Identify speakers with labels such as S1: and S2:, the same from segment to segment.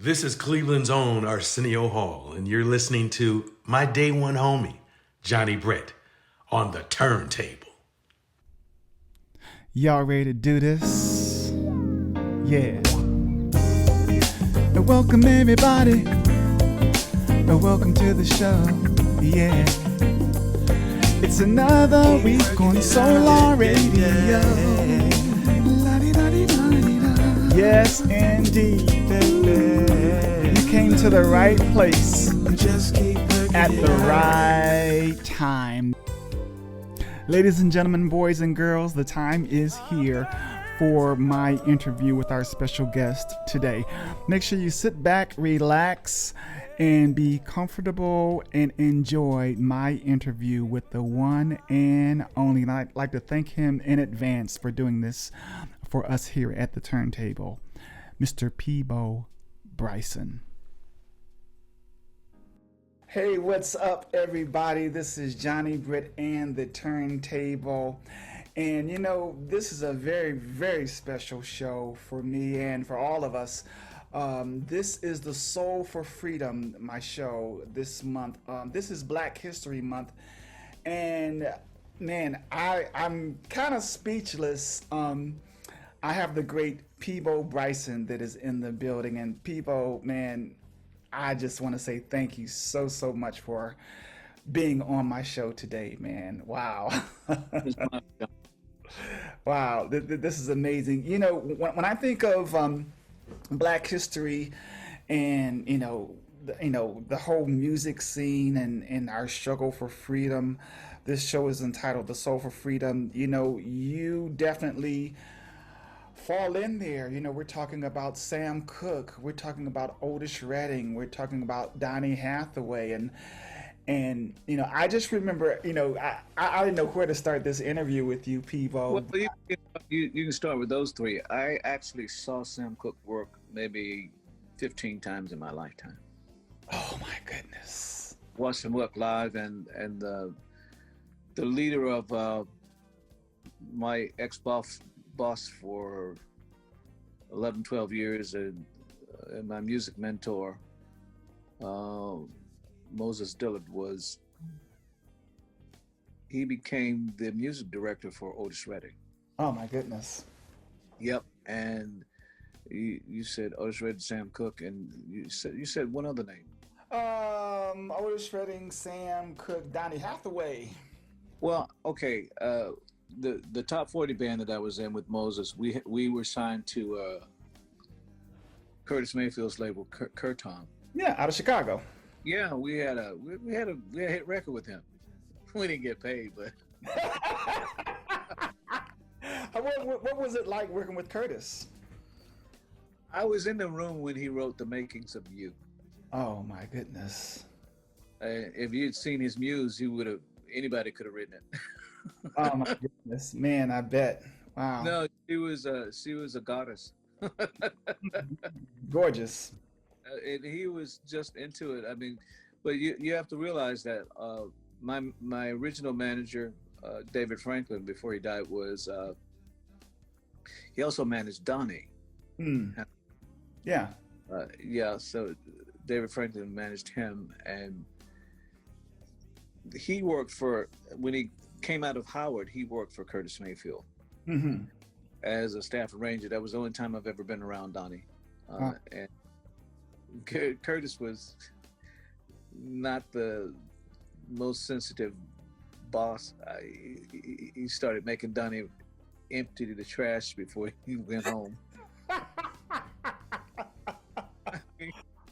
S1: This is Cleveland's own Arsenio Hall, and you're listening to my day one homie, Johnny Britt, on the turntable.
S2: Y'all ready to do this? Yeah. And welcome everybody. And welcome to the show. Yeah. It's another week on Solar Radio. Yes, indeed. You came to the right place at the right time. Ladies and gentlemen, boys and girls, the time is here for my interview with our special guest today. Make sure you sit back, relax, and be comfortable and enjoy my interview with the one and only. And I'd like to thank him in advance for doing this for us here at the turntable, Mr. Peabo Bryson. Hey, what's up, everybody? This is Johnny Britt and the Turntable. And you know, this is a very, very special show for me and for all of us. This is the Soul for Freedom, my show this month. This is Black History Month. And man, I'm kind of speechless. I have the great Peabo Bryson that is in the building. And Peabo, man, I just want to say thank you so much for being on my show today, man. Wow. Wow, this is amazing. You know, when I think of Black history and, the whole music scene and our struggle for freedom, this show is entitled The Soul for Freedom. You know, you definitely fall in there. You know, we're talking about Sam Cooke, we're talking about Otis Redding, we're talking about Donny Hathaway, and I just remember, I didn't know where to start this interview with you, Peabo.
S3: Well, you can start with those three. I actually saw Sam Cooke work maybe 15 times in my lifetime.
S2: Oh my goodness!
S3: Watched him work live, and the leader of my ex-boss for 11, 12 years, and my music mentor, Moses Dillard, he became the music director for Otis Redding.
S2: Oh my goodness.
S3: Yep. And you said Otis Redding, Sam Cooke, and you said one other name.
S2: Otis Redding, Sam Cooke, Donny Hathaway.
S3: Well, okay. The top 40 band that I was in with Moses, we were signed to Curtis Mayfield's label, Curtom.
S2: Yeah, out of Chicago.
S3: Yeah, we had a hit record with him. We didn't get paid, but
S2: what was it like working with Curtis?
S3: I was in the room when he wrote The Makings of You.
S2: Oh my goodness!
S3: If you'd seen his muse, anybody could have written it.
S2: Oh my goodness, man! I bet. Wow.
S3: No, she was a goddess.
S2: Gorgeous.
S3: And he was just into it. I mean, but you have to realize that my original manager, David Franklin, before he died, he also managed Donny.
S2: Yeah.
S3: Yeah. So David Franklin managed him, and he worked when he came out of Howard, he worked for Curtis Mayfield as a staff arranger. That was the only time I've ever been around Donny. And Curtis was not the most sensitive boss. He started making Donny empty the trash before he went home.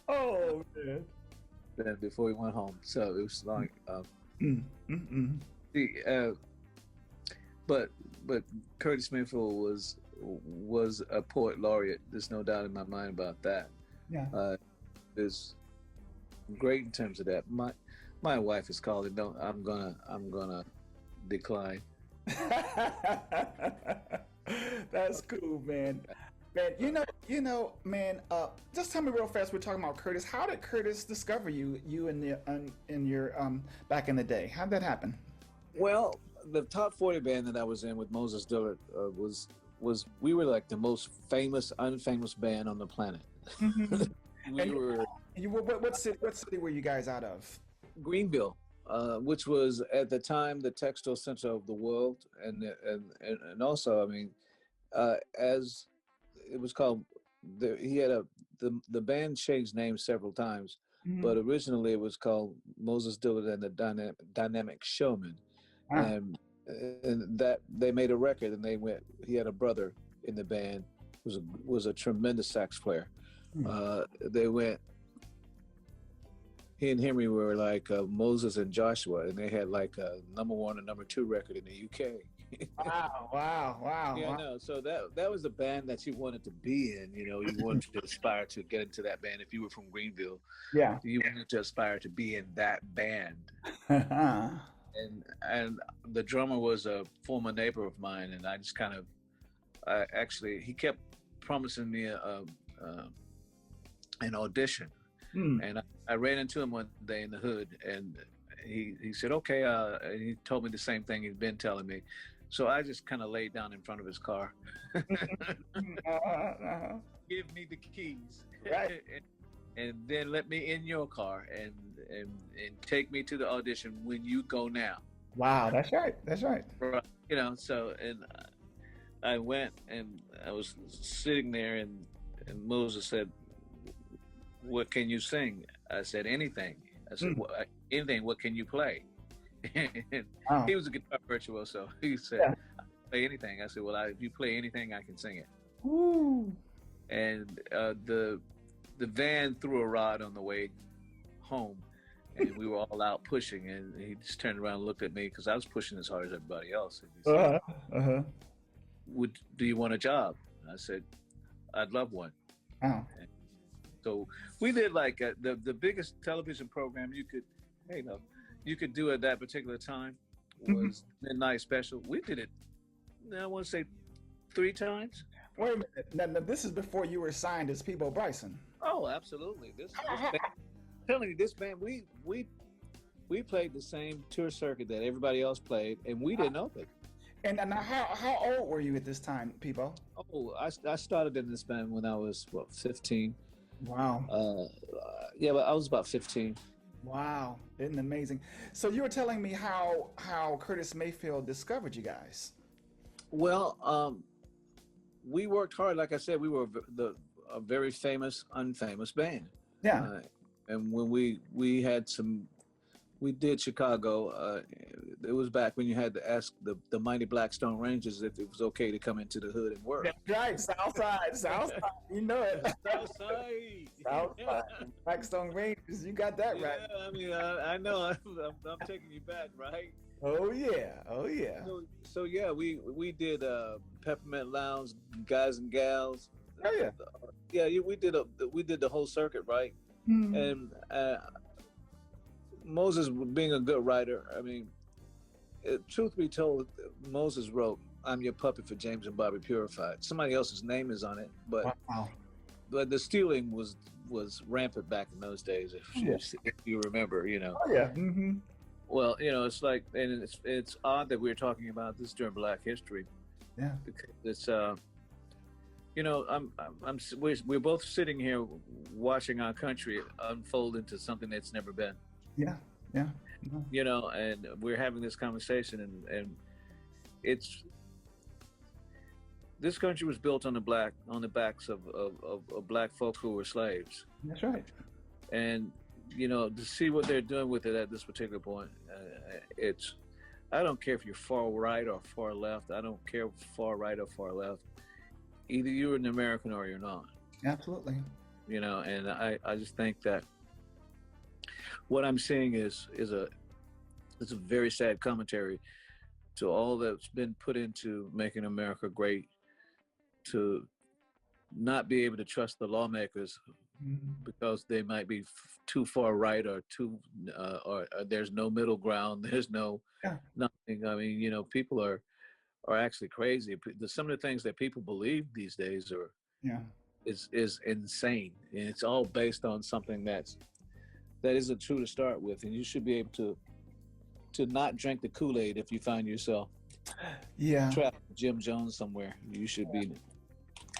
S2: Oh man!
S3: Then before he went home, so it was like, but Curtis Mayfield was a poet laureate. There's no doubt in my mind about that.
S2: Yeah.
S3: Is great in terms of that. My wife is calling. No, I'm gonna decline.
S2: That's cool, man. Man, man. Just tell me real fast. We're talking about Curtis. How did Curtis discover you in your back in the day? How'd that happen?
S3: Well, the top 40 band that I was in with Moses Dillard we were like the most famous, unfamous band on the planet. We were
S2: what city were you guys out of?
S3: Greenville, which was at the time the textile center of the world, and also, I mean, as it was called, he had the band changed names several times, but originally it was called Moses Dillard and the Dynamic Showman, and that they made a record, and he had a brother in the band was a tremendous sax player. He and Henry were like Moses and Joshua, and they had like a #1 and #2 record in the UK.
S2: Wow.
S3: Yeah, no. So that was the band that you wanted to be in. You know, you wanted to aspire to get into that band. If you were from Greenville,
S2: yeah,
S3: you wanted to aspire to be in that band. And the drummer was a former neighbor of mine, and I just kind of, he kept promising me an audition, and I ran into him one day in the hood, and he said, okay, and he told me the same thing he'd been telling me. So I just kind of laid down in front of his car. Give me the keys.
S2: Right.
S3: and then let me in your car and take me to the audition when you go now.
S2: Wow, that's right.
S3: Right. You know, so, and I went, and I was sitting there, and Moses said, what can you sing? I said, anything. I said, anything, what can you play? And he was a guitar virtuoso. He said, I play anything. I said, well, if you play anything, I can sing it.
S2: Woo.
S3: And the van threw a rod on the way home, and we were all out pushing, and he just turned around and looked at me because I was pushing as hard as everybody else. And he said, do you want a job? I said, I'd love one. So we did like the biggest television program you could do at that particular time was Midnight Special. We did it, I want to say 3 times.
S2: Wait a minute. Now, this is before you were signed as Peabo Bryson.
S3: Oh, absolutely. This band, I'm telling you, this band, we played the same tour circuit that everybody else played, and we didn't know it.
S2: And now, how old were you at this time, Peabo?
S3: Oh, I started in this band when I was 15.
S2: Wow.
S3: Yeah, but I was about 15.
S2: Wow, isn't it amazing? So you were telling me how Curtis Mayfield discovered you guys.
S3: Well, we worked hard. Like I said, we were a very famous, unfamous band.
S2: Yeah.
S3: And when we did Chicago, it was back when you had to ask the mighty Blackstone Rangers if it was okay to come into the hood and work.
S2: That's right, Southside, you know it. Southside, Blackstone Rangers, you got that right.
S3: Yeah, I mean, I know, I'm taking you back, right?
S2: Oh yeah.
S3: So yeah, we did Peppermint Lounge, Guys and Gals.
S2: Oh yeah.
S3: Yeah, we did the whole circuit, right? And Moses, being a good writer, I mean, truth be told, Moses wrote "I'm Your Puppet" for James and Bobby Purified. Somebody else's name is on it, but the stealing was rampant back in those days. If you remember, you know.
S2: Oh yeah.
S3: Well, you know, it's like, and it's odd that we're talking about this during Black History.
S2: Yeah.
S3: Because it's you know, we're both sitting here watching our country unfold into something that's never been.
S2: Yeah.
S3: You know, and we're having this conversation, and it's, this country was built on the backs of black folk who were slaves.
S2: That's right.
S3: And you know, to see what they're doing with it at this particular point, I don't care if you're far right or far left. I don't care far right or far left. Either you're an American or you're not.
S2: Absolutely.
S3: You know, and I just think that what I'm seeing is a very sad commentary to all that's been put into making America great, to not be able to trust the lawmakers because they might be too far right or too or there's no middle ground. There's nothing. I mean, you know, people are actually crazy. Some of the things that people believe these days is insane, and it's all based on something that isn't true to start with. And you should be able to not drink the Kool-Aid if you find yourself trapped with Jim Jones somewhere. You should be.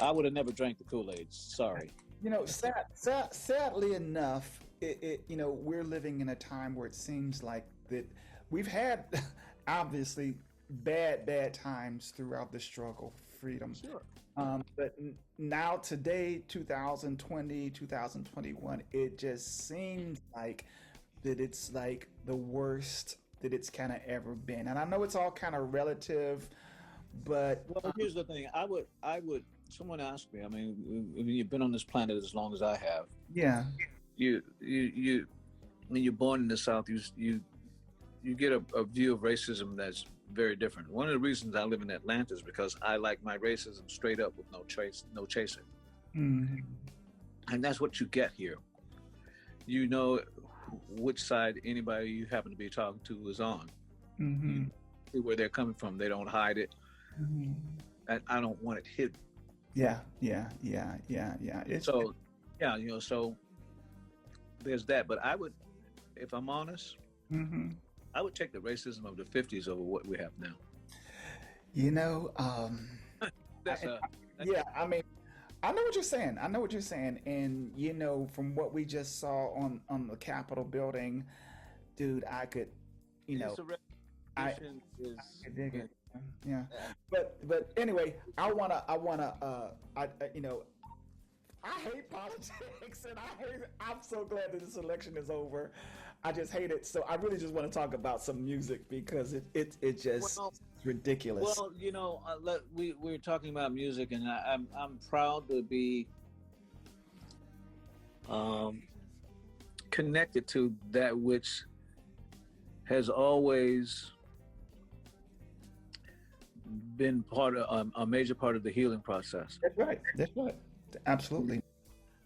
S3: I would have never drank the Kool-Aid. Sorry.
S2: Sadly enough, we're living in a time where it seems like that we've had obviously bad times throughout the struggle for freedom.
S3: Sure.
S2: But now today, 2020, 2021, it just seems like that it's like the worst that it's kind of ever been. And I know it's all kind of relative, but
S3: Well, here's the thing. Someone asked me, I mean, you've been on this planet as long as I have.
S2: yeah,
S3: You when you're born in the South, you get a view of racism that's very different. One of the reasons I live in Atlanta is because I like my racism straight up with no chaser.
S2: mhm,
S3: And that's what you get here. You know which side anybody you happen to be talking to is on.
S2: mhm,
S3: You see where they're coming from. They don't hide it.
S2: mhm.
S3: I don't want it hidden.
S2: Yeah.
S3: So, yeah, so there's that. But I would, if I'm honest,
S2: mhm.
S3: I would take the racism of the 50s over what we have now.
S2: You know,
S3: That's
S2: I, yeah, I mean, I know what you're saying. I know what you're saying. And from what we just saw on the Capitol building, dude, I could, I,
S3: insurrection is
S2: I could dig it. Yeah. But anyway, I hate politics, and I'm so glad that this election is over. I just hate it. So I really just want to talk about some music because it just
S3: well,
S2: it's ridiculous.
S3: well, we're talking about music, and I'm proud to be connected to that which has always been part of a major part of the healing process.
S2: That's right. Absolutely.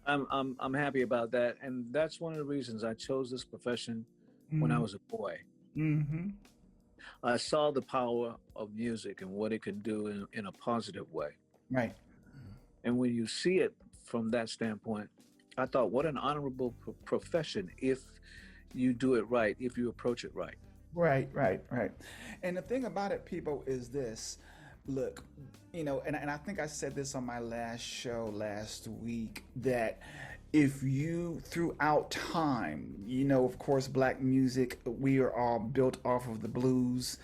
S3: I'm happy about that, and that's one of the reasons I chose this profession when I was a boy.
S2: Mm-hmm.
S3: I saw the power of music and what it can do in a positive way.
S2: Right.
S3: And when you see it from that standpoint, I thought, what an honorable profession if you do it right, if you approach it right.
S2: Right. And the thing about it, people, is this. Look, and I think I said this on my last show last week, that if you, throughout time, of course, black music, we are all built off of the blues,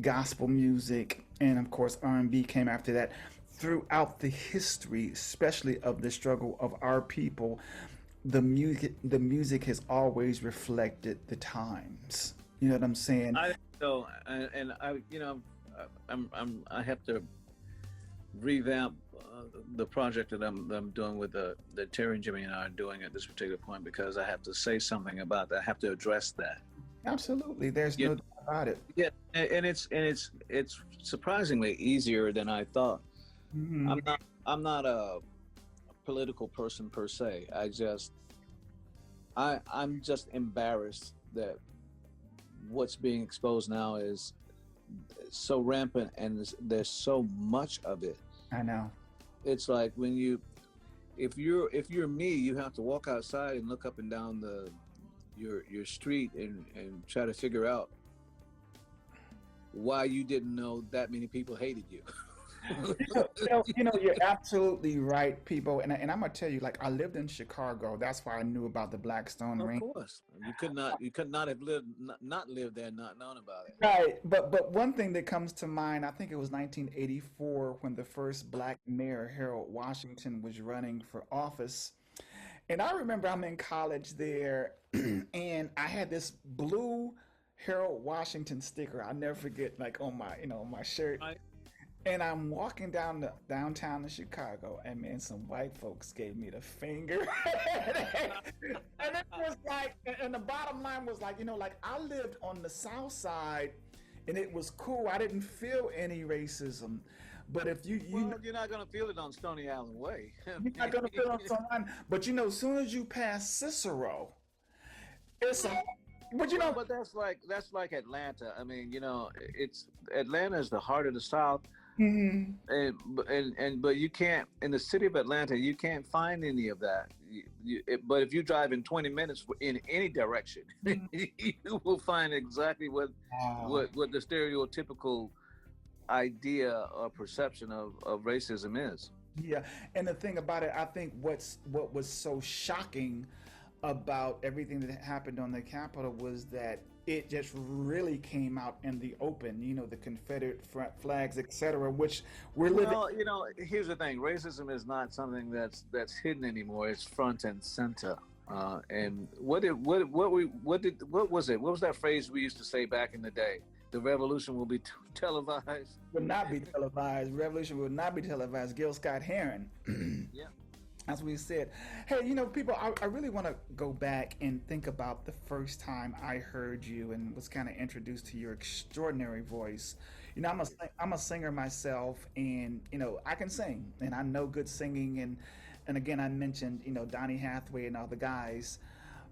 S2: gospel music, and of course, R&B came after that. Throughout the history, especially of the struggle of our people, the music has always reflected the times. You know what I'm saying?
S3: I have to revamp the project that I'm doing with that Terry and Jimmy and I are doing at this particular point, because I have to say something about that. I have to address that.
S2: Absolutely, there's no doubt about it.
S3: Yeah, and it's surprisingly easier than I thought.
S2: Mm-hmm.
S3: I'm not a political person per se. I'm just embarrassed that what's being exposed now is so rampant, and there's so much of it.
S2: I know.
S3: It's like if you're me, you have to walk outside and look up and down your street and try to figure out why you didn't know that many people hated you.
S2: You're absolutely right, people. And I'm gonna tell you, like, I lived in Chicago. That's why I knew about the Blackstone Ring.
S3: Of course, you could not have not lived there and not known about it.
S2: Right, but one thing that comes to mind, I think it was 1984 when the first black mayor, Harold Washington, was running for office. And I remember I'm in college there, and I had this blue Harold Washington sticker. I'll never forget, like on my shirt. And I'm walking downtown in Chicago, and man, some white folks gave me the finger. And it was like, and the bottom line was like, I lived on the South Side, and it was cool. I didn't feel any racism. But if you're
S3: not gonna feel it on Stony Island Way.
S2: You're not gonna feel it on Stony Island. But as soon as you pass Cicero, it's a.
S3: But that's like Atlanta. I mean, it's Atlanta is the heart of the South.
S2: Mm-hmm.
S3: But you can't, in the city of Atlanta, you can't find any of that. But if you drive in 20 minutes in any direction, you will find exactly what the stereotypical idea or perception of racism is.
S2: Yeah, and the thing about it, I think what was so shocking about everything that happened on the Capitol was that it just really came out in the open. You know, the Confederate flags, etc., which we're living.
S3: Well, here's the thing: racism is not something that's hidden anymore. It's front and center. And what was it? What was that phrase we used to say back in the day? The revolution will be televised.
S2: Would not be televised. Revolution will not be televised. Gil Scott Heron.
S3: Yeah.
S2: As we said. Hey, people, I really want to go back and think about the first time I heard you and was kind of introduced to your extraordinary voice. I'm a singer myself, and I can sing, and I know good singing, and again, I mentioned Donny Hathaway and all the guys,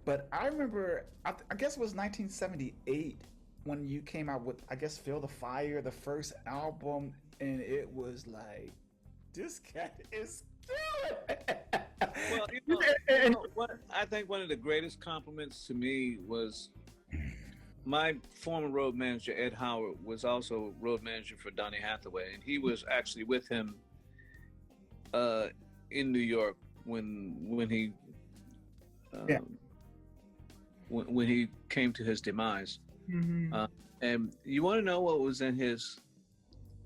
S2: but I remember I guess it was 1978 when you came out with, I guess, Feel the Fire, the first album, and it was like, this cat is good.
S3: Well, I think one of the greatest compliments to me was my former road manager, Ed Howard, was also road manager for Donny Hathaway, and he was actually with him in New York when he when he came to his demise.
S2: Mm-hmm.
S3: And you want to know what was in his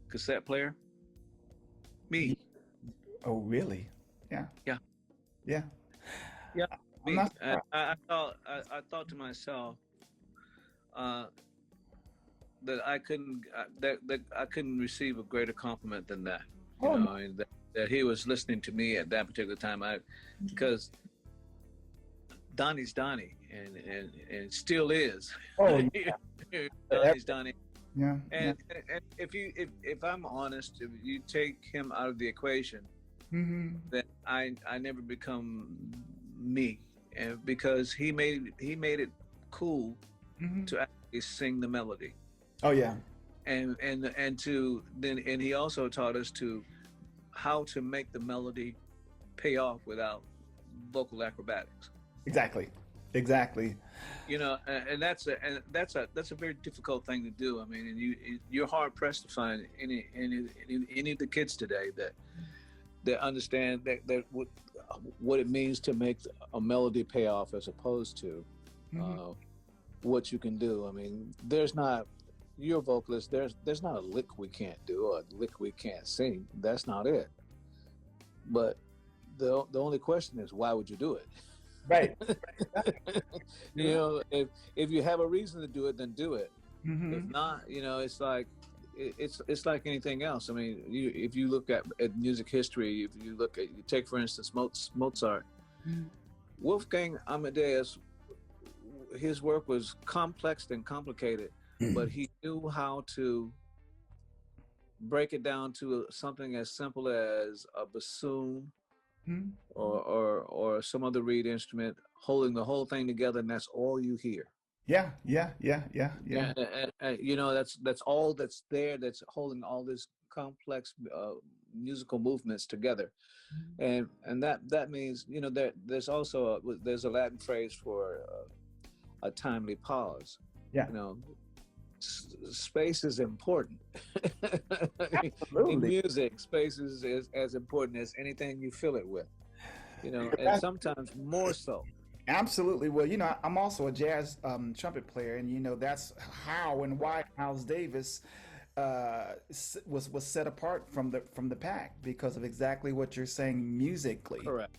S3: cassette player? Me.
S2: Oh, really? Yeah.
S3: Yeah.
S2: Yeah.
S3: Yeah. Me. I thought to myself that I couldn't receive a greater compliment than that. That he was listening to me at that particular time. Because Donnie's Donnie, and still is.
S2: Oh, yeah.
S3: Donnie's Donnie.
S2: Yeah.
S3: And if I'm honest, if you take him out of the equation,
S2: mm-hmm.
S3: then I never become me, and because he made it cool
S2: mm-hmm.
S3: to actually sing the melody.
S2: Oh yeah.
S3: And he also taught us how to make the melody pay off without vocal acrobatics.
S2: Exactly.
S3: And that's a very difficult thing to do. I mean, and you're hard pressed to find any of the kids today that understand that what it means to make a melody pay off, as opposed to
S2: mm-hmm.
S3: what you can do. I mean, you're a vocalist. There's not a lick we can't do or a lick we can't sing. That's not it. But the only question is, why would you do it?
S2: Right.
S3: If you have a reason to do it, then do it.
S2: Mm-hmm.
S3: If not, it's like anything else. I mean, if you look at music history, if you take for instance Mozart,
S2: mm-hmm.
S3: Wolfgang Amadeus, his work was complex and complicated,
S2: mm-hmm.
S3: but he knew how to break it down to something as simple as a bassoon.
S2: Mm-hmm.
S3: or some other reed instrument, holding the whole thing together, and that's all you hear.
S2: Yeah.
S3: That's all that's there. That's holding all this complex musical movements together, and that means there's also there's a Latin phrase for a timely pause.
S2: Yeah.
S3: Space is important. In music, space is as important as anything you fill it with, and sometimes more so.
S2: Absolutely. Well, I'm also a jazz trumpet player, and that's how and why Miles Davis was set apart from the pack, because of exactly what you're saying musically.
S3: Correct.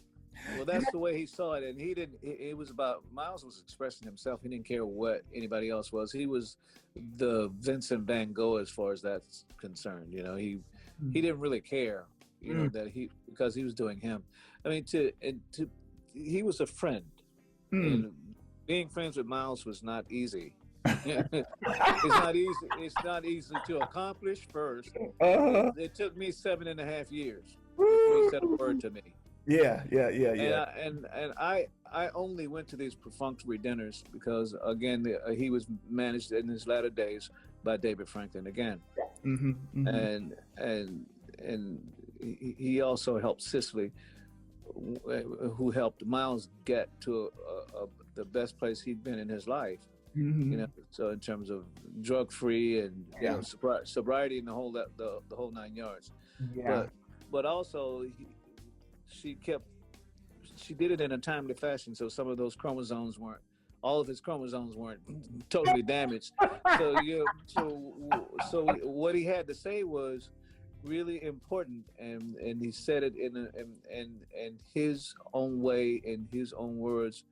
S3: Well, that's the way he saw it, and he didn't. It was about Miles was expressing himself. He didn't care what anybody else was. He was the Vincent Van Gogh as far as that's concerned. He didn't really care. That because he was doing him. I mean, he was a friend, and being friends with Miles was not easy. It's not easy to accomplish. First, it took me 7.5 years before he said a word to me.
S2: Yeah.
S3: And I only went to these perfunctory dinners because, again, he was managed in his latter days by David Franklin again.
S2: Mm-hmm, mm-hmm.
S3: And he also helped Cicely, who helped Miles get to the best place he'd been in his life.
S2: Mm-hmm.
S3: So in terms of drug free and sobriety and the whole 9 yards.
S2: Yeah.
S3: but also she did it in a timely fashion, so some of those chromosomes weren't, all of his chromosomes weren't totally damaged. So so what he had to say was really important, and he said it in his own way, in his own words,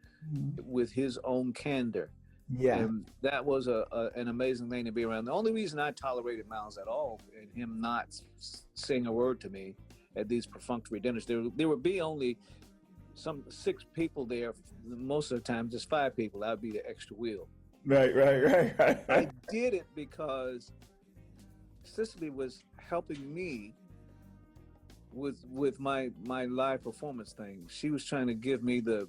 S3: with his own candor.
S2: Yeah.
S3: And that was an amazing thing to be around. The only reason I tolerated Miles at all, and him not saying a word to me at these perfunctory dinners, there would be only some 6 people there. Most of the time, just 5 people. I'd be the extra wheel.
S2: Right.
S3: I did it because Cicely was helping me with my live performance thing. She was trying to give me the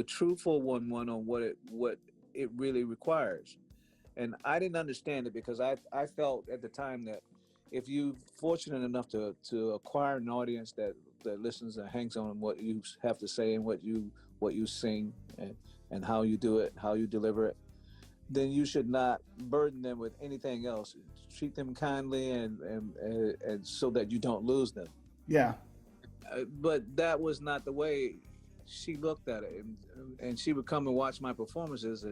S3: true 411 on what it really requires. And I didn't understand it because I felt at the time that if you're fortunate enough to acquire an audience that listens and hangs on what you have to say and what you sing and how you do it, how you deliver it, then you should not burden them with anything else. Treat them kindly and so that you don't lose them.
S2: Yeah.
S3: But that was not the way she looked at it, and she would come and watch my performances,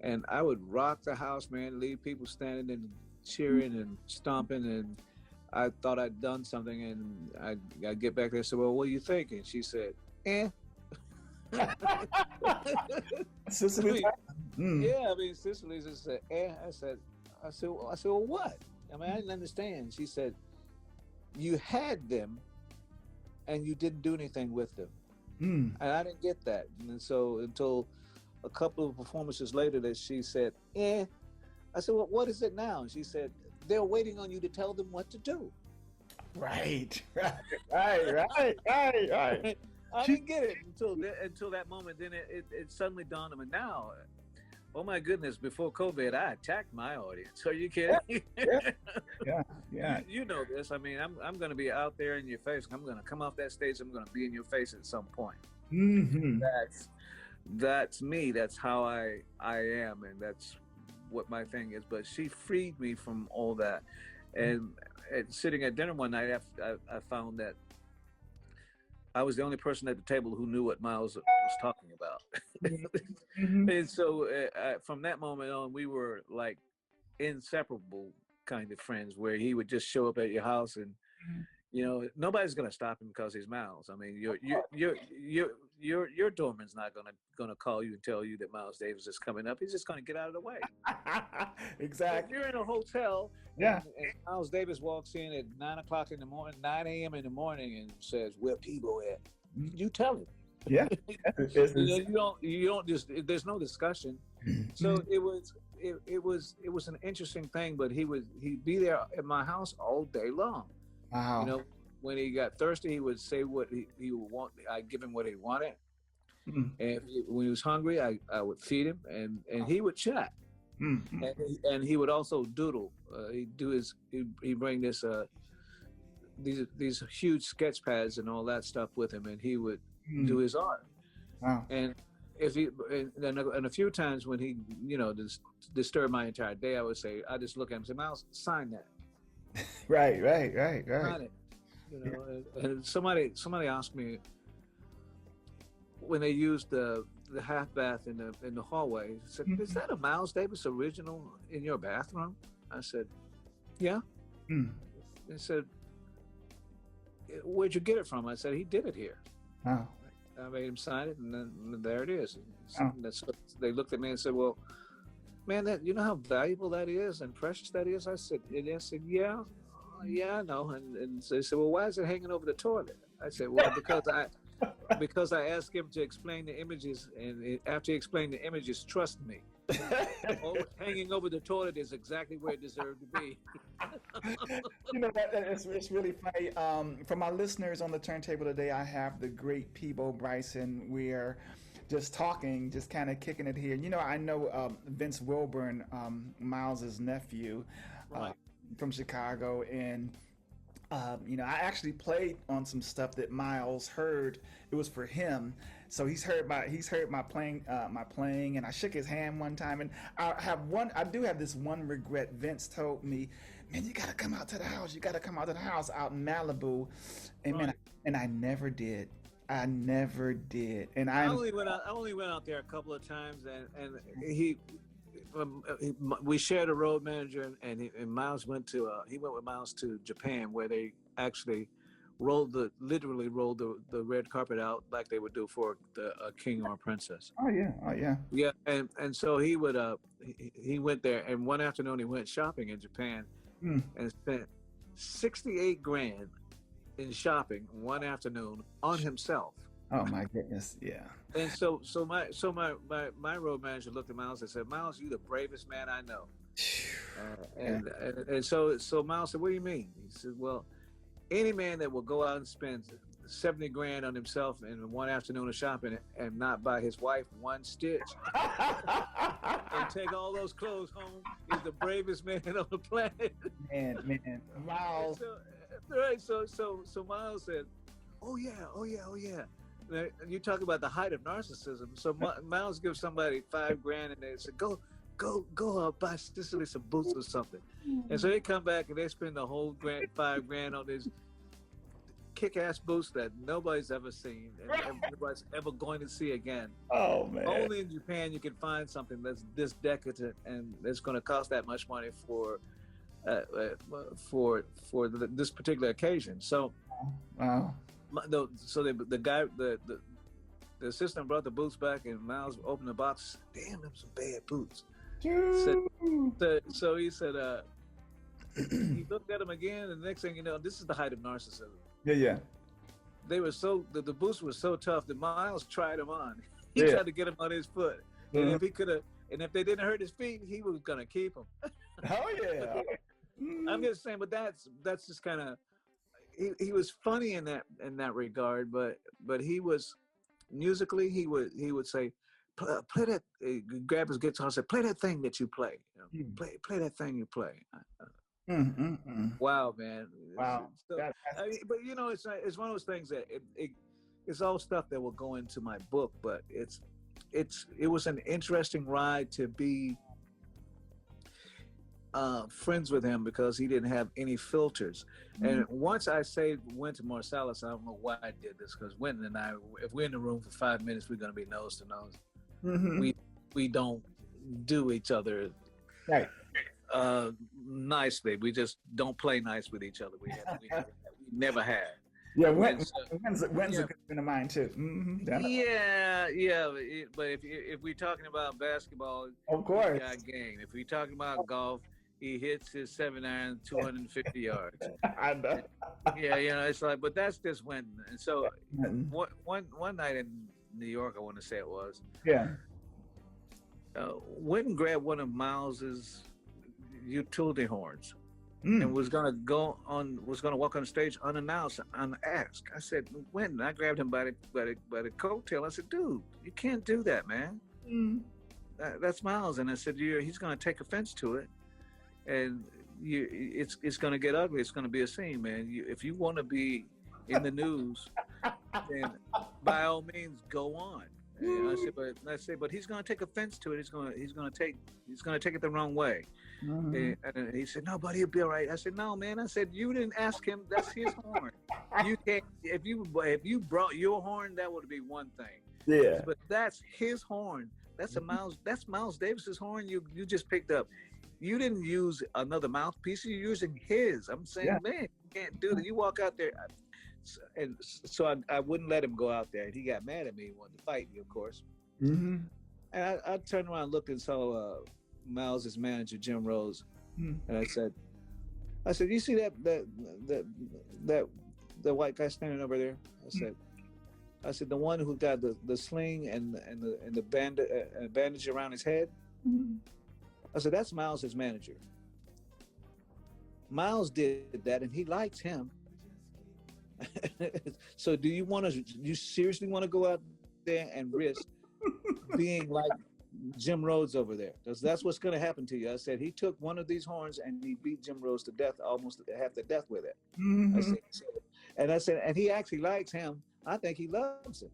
S3: and I would rock the house, man, leave people standing and cheering and stomping, and I thought I'd done something, and I get back there and said, well, what do you think? And she said,
S2: Cicely.
S3: Yeah, I mean, Cicely just said, I said, well, what? I mean, I didn't understand. She said, you had them and you didn't do anything with them. And I didn't get that. And so until a couple of performances later that she said, I said, well, what is it now? And she said, they're waiting on you to tell them what to do.
S2: Right.
S3: I didn't get it until that moment. Then it suddenly dawned on me. Now, oh my goodness! Before COVID, I attacked my audience. Are you kidding?
S2: Yeah.
S3: You know this. I mean, I'm going to be out there in your face. I'm going to come off that stage. I'm going to be in your face at some point.
S2: Mm-hmm.
S3: That's me. That's how I am, and that's what my thing is. But she freed me from all that. And sitting at dinner one night, I found that I was the only person at the table who knew what Miles was talking about. And so from that moment on, we were like inseparable kind of friends, where he would just show up at your house, and nobody's gonna stop him because he's Miles. I mean, your doorman's not gonna call you and tell you that Miles Davis is coming up. He's just gonna get out of the way.
S2: Exactly.
S3: If you're in a hotel,
S2: and
S3: Miles Davis walks in at 9 o'clock in the morning, 9 a.m. in the morning, and says, "Where Peabo at?" You tell him.
S2: Yeah.
S3: You don't just. There's no discussion. So it was an interesting thing. But he'd be there at my house all day long.
S2: Wow.
S3: When he got thirsty, he would say what he would want. I'd give him what he wanted. And when he was hungry, I would feed him, and he would chat. And he would also doodle. He'd bring these huge sketch pads and all that stuff with him, and he would do his art.
S2: Wow.
S3: And and a few times when he just disturbed my entire day, I just look at him and say, Miles, sign that.
S2: Right.
S3: Sign it. And somebody asked me when they used the half bath in the hallway, said, is that a Miles Davis original in your bathroom? I said, yeah. They said, where'd you get it from? I said, he did it here.
S2: Wow.
S3: I made him sign it, and then there it is. They looked at me and said, well, man, you know how valuable that is and precious that is? I said, yeah, I know. And so they said, well, why is it hanging over the toilet? I said, well, because I asked him to explain the images, and after he explained the images, trust me, hanging over the toilet is exactly where it deserved to be.
S2: It's really funny. For my listeners on the turntable today, I have the great Peabo Bryson. We're just talking, just kind of kicking it here. I know Vince Wilburn, Miles's nephew,
S3: Right.
S2: From Chicago, and I actually played on some stuff that Miles heard. It was for him, so he's heard my playing, and I shook his hand one time. And I do have this one regret. Vince told me man, you got to come out to the house. You got to come out to the house out in Malibu. And man, I never did. I never did. And
S3: I only went out there a couple of times, and we shared a road manager, and Miles went with Miles to Japan, where they actually literally rolled the red carpet out like they would do for a king or a princess.
S2: Oh yeah.
S3: Yeah, and so he went there, and one afternoon he went shopping in Japan and spent $68,000 in shopping one afternoon on himself.
S2: Oh my goodness, yeah.
S3: And so my road manager looked at Miles and said, "Miles, you're the bravest man I know." And so Miles said, "What do you mean?" He said, "Well, any man that will go out and spend $70,000 on himself in one afternoon of shopping and not buy his wife one stitch and take all those clothes home is the bravest man on the planet."
S2: Man, Miles.
S3: So Miles said, "Oh yeah." You talk about the height of narcissism. So Miles gives somebody $5,000 and they say, go buy Cicely some boots or something. And so they come back and they spend the whole $5,000 on these kick-ass boots that nobody's ever seen and nobody's ever going to see again.
S2: Oh man!
S3: Only in Japan you can find something that's this decadent and it's going to cost that much money for this particular occasion. So,
S2: wow.
S3: So the assistant brought the boots back, and Miles opened the box. Damn, them some bad boots. So he said, he looked at them again, and the next thing you know, this is the height of narcissism.
S2: Yeah.
S3: They were the boots were so tough that Miles tried them on. He tried to get them on his foot, and if they didn't hurt his feet, he was gonna keep them.
S2: Oh yeah.
S3: I'm just saying, but that's just kind of. He was funny in that regard, but he was musically he would say, play that. He'd grab his guitar and say, play that thing that you play. Play that thing you play. Wow, man.
S2: Wow.
S3: So, but you know, it's one of those things that it's all stuff that will go into my book, but it was an interesting ride to be friends with him because he didn't have any filters. And once I went to Marsalis, I don't know why I did this, because Wynton and I, if we're in the room for 5 minutes, we're going to be nose to nose. We don't do each other nicely. We just don't play nice with each other. We never have. Yeah,
S2: When's a good friend of mine too.
S3: But if we're talking about basketball,
S2: of course,
S3: he got game. If we're talking about golf, he hits his 7-iron 250 yards.
S2: I know.
S3: Yeah, it's like, but that's just when. And so one night in New York, I want to say it was.
S2: Yeah.
S3: Went and grabbed one of Miles's utility horns. And was gonna walk on stage unannounced, unasked. I said, "When?" I grabbed him by the coattail. I said, "Dude, you can't do that, man. That's Miles." And I said, "He's gonna take offense to it, and it's gonna get ugly. It's gonna be a scene, man. If you want to be in the news, then by all means go on." And I said, but he's gonna take offense to it. He's gonna take it the wrong way. And he said, "No, buddy, he'll be all right." I said, "No, man." I said, "You didn't ask him. That's his horn. You can't. If you brought your horn, that would be one thing.
S2: Yeah.
S3: But that's his horn. That's That's Miles Davis's horn. You just picked up. You didn't use another mouthpiece. You're using his. I'm saying, man, you can't do that. You walk out there." And so I wouldn't let him go out there. And he got mad at me. He wanted to fight me, of course. And I turned around and looked and saw Miles' manager, Jim Rose. And I said, "You see that white guy standing over there?" I said, "The one who got the sling and the bandage around his head." I said, "That's Miles' manager. Miles did that, and he likes him. So do you seriously want to go out there and risk being like Jim Rhodes over there? Because that's what's going to happen to you." I said, "He took one of these horns and he beat Jim Rhodes to death, almost half to death with it." I said, and he actually likes him. I think he loves him.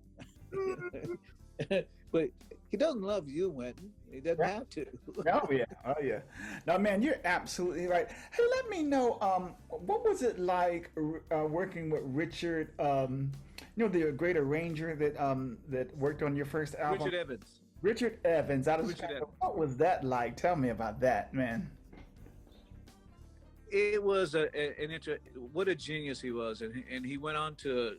S3: But He doesn't love you, Wynton. He doesn't have to.
S2: Oh yeah, oh yeah. No, man, you're absolutely right. Hey, let me know, what was it like working with Richard? The great arranger that worked on your first album,
S3: Richard Evans.
S2: Richard Evans. Out of
S3: Richard
S2: Chicago.
S3: Evans.
S2: What was that like? Tell me about that, man.
S3: It was what a genius he was, and he went on to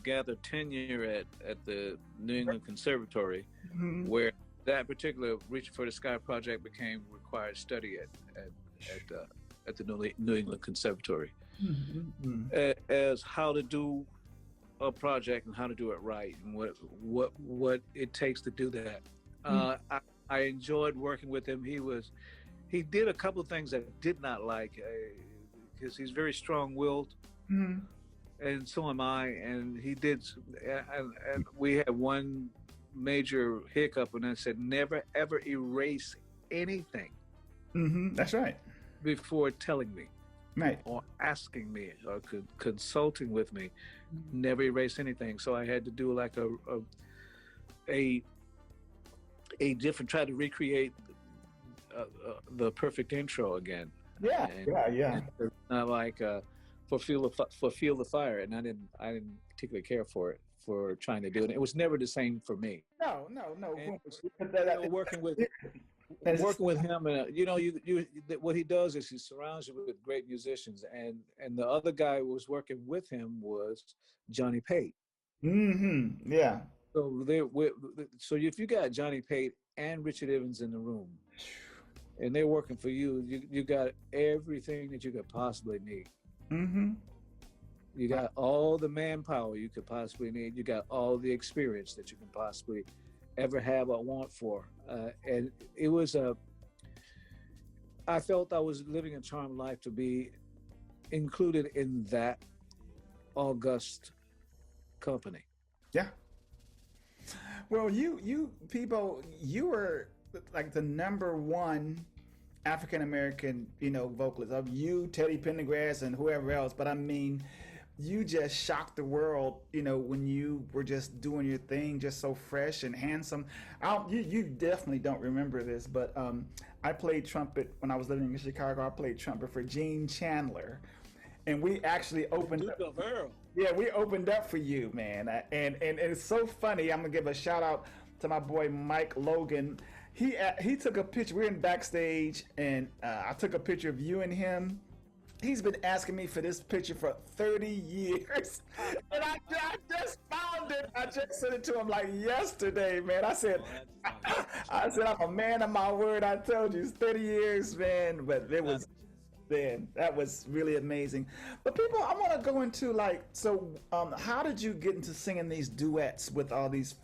S3: gather tenure at the New England Conservatory,
S2: Mm-hmm.
S3: where that particular Reaching for the Sky project became required study at the New England Conservatory, as how to do a project and how to do it right, and what it takes to do that. I enjoyed working with him. He did a couple of things that I did not like, because he's very strong-willed, and so am I. And he did, and we had one major hiccup, and I said, never ever erase anything.
S2: That's right.
S3: Before telling me,
S2: Right.
S3: or asking me, or consulting with me, never erase anything. So I had to do like a different, try to recreate the perfect intro again.
S2: Yeah, yeah.
S3: And not like for Feel the Fire, and I didn't particularly care for it, for trying to do it. It was never the same for me.
S2: No.
S3: And, working with him, and what he does is he surrounds you with great musicians, and the other guy who was working with him was Johnny Pate.
S2: Yeah.
S3: So if you got Johnny Pate and Richard Evans in the room, and they're working for you, you got everything that you could possibly need. You got all the manpower you could possibly need. You got all the experience that you can possibly ever have or want for. And it was I felt I was living a charmed life to be included in that august company.
S2: Yeah. Well, you Peabo, you were like the #1 African American, vocalist of you, Teddy Pendergrass, and whoever else. But I mean, you just shocked the world, when you were just doing your thing, just so fresh and handsome. You definitely don't remember this, but I played trumpet when I was living in Chicago. I played trumpet for Gene Chandler, and we actually opened up. Yeah, we opened up for you, man. And it's so funny. I'm gonna give a shout out to my boy Mike Logan. He took a picture. We're in backstage, and I took a picture of you and him. He's been asking me for this picture for 30 years, and I just found it. I just sent it to him like yesterday, man. I said, I'm a man of my word. I told you, it's 30 years, man. But it was, man, that was really amazing. But people, I want to go into how did you get into singing these duets with all these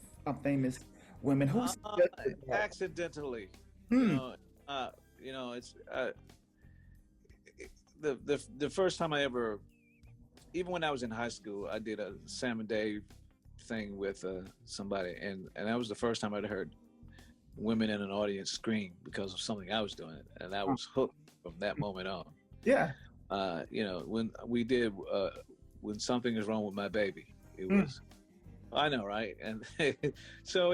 S2: famous women? Who suggested that?
S3: Accidentally. It's the first time I ever, even when I was in high school, I did a Sam and Dave thing with somebody, and that was the first time I'd heard women in an audience scream because of something I was doing, and I was hooked from that moment on.
S2: Yeah.
S3: When we did When Something Is Wrong with My Baby, it was, I know, right? And so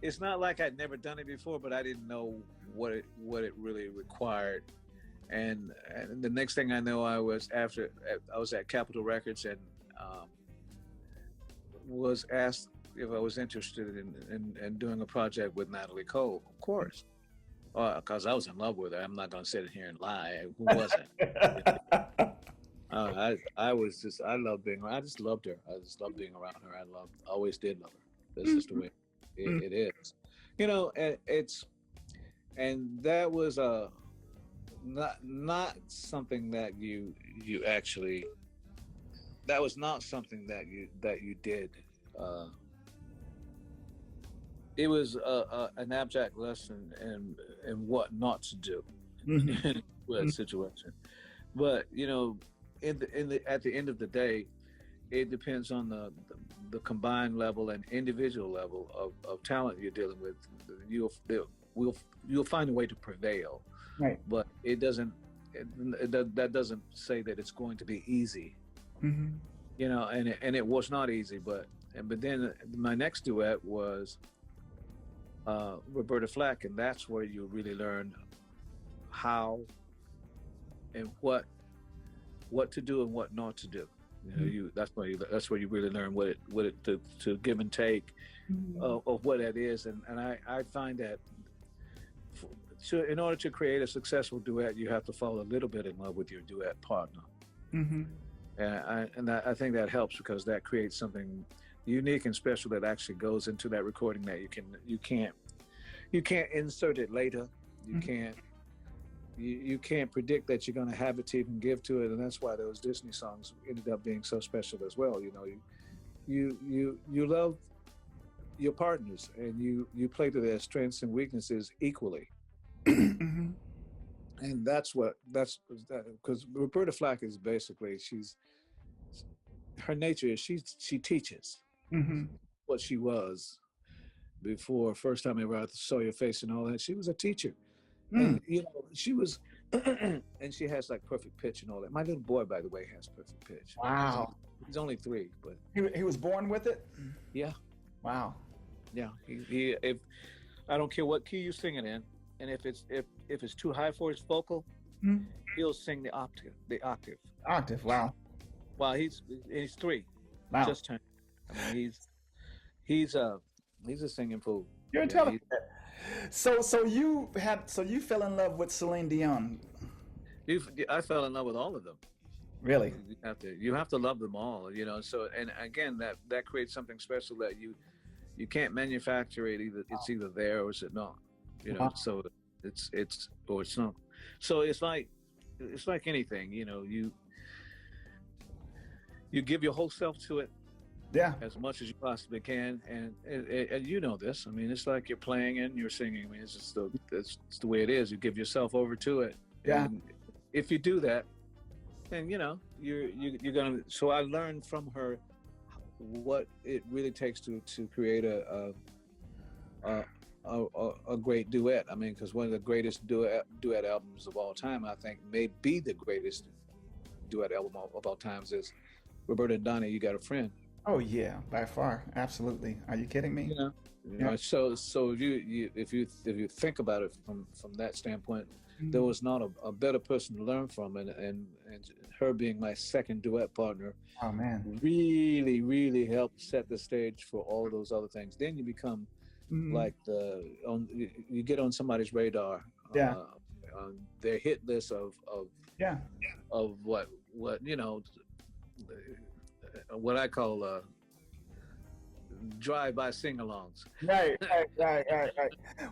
S3: it's not like I'd never done it before, but I didn't know what it really required. And the next thing I know, I was at Capitol Records, and was asked if I was interested in doing a project with Natalie Cole. Of course, because I was in love with her. I'm not going to sit here and lie. Who wasn't? I loved being around. I just loved her. I just loved being around her. Always did love her. That's just the way it is. And that was not something that you actually. That was not something that you did. It was an abject lesson in what not to do in that situation. But at the end of the day, it depends on the combined level and individual level of talent you're dealing with. You'll find a way to prevail.
S2: Right.
S3: But it doesn't. That doesn't say that it's going to be easy. And it was not easy. But then my next duet was Roberta Flack, and that's where you really learn how and what to do and what not to do. That's where you really learn what it to give and take of what that is. And I find that in order to create a successful duet, you have to fall a little bit in love with your duet partner. And I think that helps, because that creates something unique and special that actually goes into that recording that you can't insert it later. You can't predict that you're going to have it to even give to it, and that's why those Disney songs ended up being so special as well. You love your partners, and you play to their strengths and weaknesses equally. And that's because Roberta Flack is basically, her nature is she teaches what she was before first time I ever saw your face and all that. She was a teacher. And she was and she has like perfect pitch and all that. My little boy, by the way, has perfect pitch.
S2: Wow.
S3: He's only 3, but
S2: he was born with it.
S3: Yeah.
S2: Wow.
S3: Yeah. He if I don't care what key you sing it in, and if it's too high for his vocal, he'll sing the octave.
S2: Wow.
S3: Well, he's 3.
S2: Wow.
S3: Just turned. I mean, he's a singing fool.
S2: You're intelligent. So you fell in love with Celine Dion.
S3: I fell in love with all of them.
S2: Really?
S3: You have to love them all, So, and again, that creates something special that you can't manufacture it. It's either there or it's not. So it's or it's not. So it's like anything. You give your whole self to it.
S2: Yeah.
S3: As much as you possibly can, and you know this. I mean, it's like you're playing and you're singing. I mean, it's the way it is. You give yourself over to it.
S2: Yeah.
S3: And if you do that, then you're gonna. So I learned from her what it really takes to create a great duet. I mean, because one of the greatest duet albums of all time, I think, may be the greatest duet album of all times, is Roberta and Donnie, You Got a Friend.
S2: Oh yeah, by far, absolutely. Are you kidding me?
S3: So if you think about it from that standpoint, there was not a better person to learn from, and her being my second duet partner.
S2: Oh man,
S3: really helped set the stage for all of those other things. Then you become like you get on somebody's radar. On their hit list of what what I call drive-by sing-alongs.
S2: Right.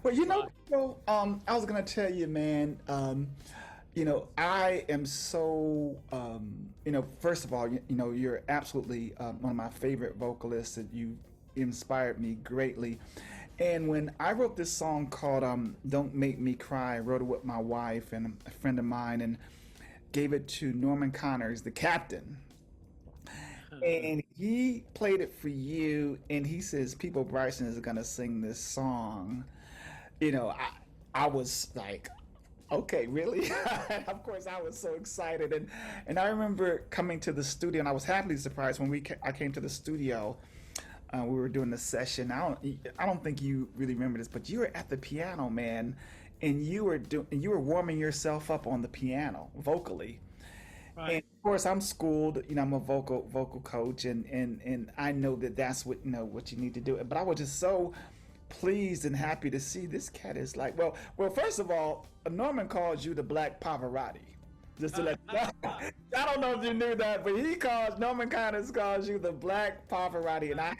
S2: Well, I was gonna tell you, man. I am so, first of all, you're absolutely one of my favorite vocalists, that you inspired me greatly. And when I wrote this song called "Don't Make Me Cry," I wrote it with my wife and a friend of mine, and gave it to Norman Connors, the captain. And he played it for you, and he says Peabo Bryson is gonna sing this song. I was like, okay, really? Of course, I was so excited, and I remember coming to the studio, and I was happily surprised when I came to the studio. We were doing the session. I don't think you really remember this, but you were at the piano, man, and you were warming yourself up on the piano vocally. Right. And of course, I'm schooled. I'm a vocal coach, and I know that's what what you need to do. But I was just so pleased and happy to see this cat is like, well. First of all, Norman calls you the Black Pavarotti. Just to let you know. I don't know if you knew that, but Norman Connors calls you the Black Pavarotti, and I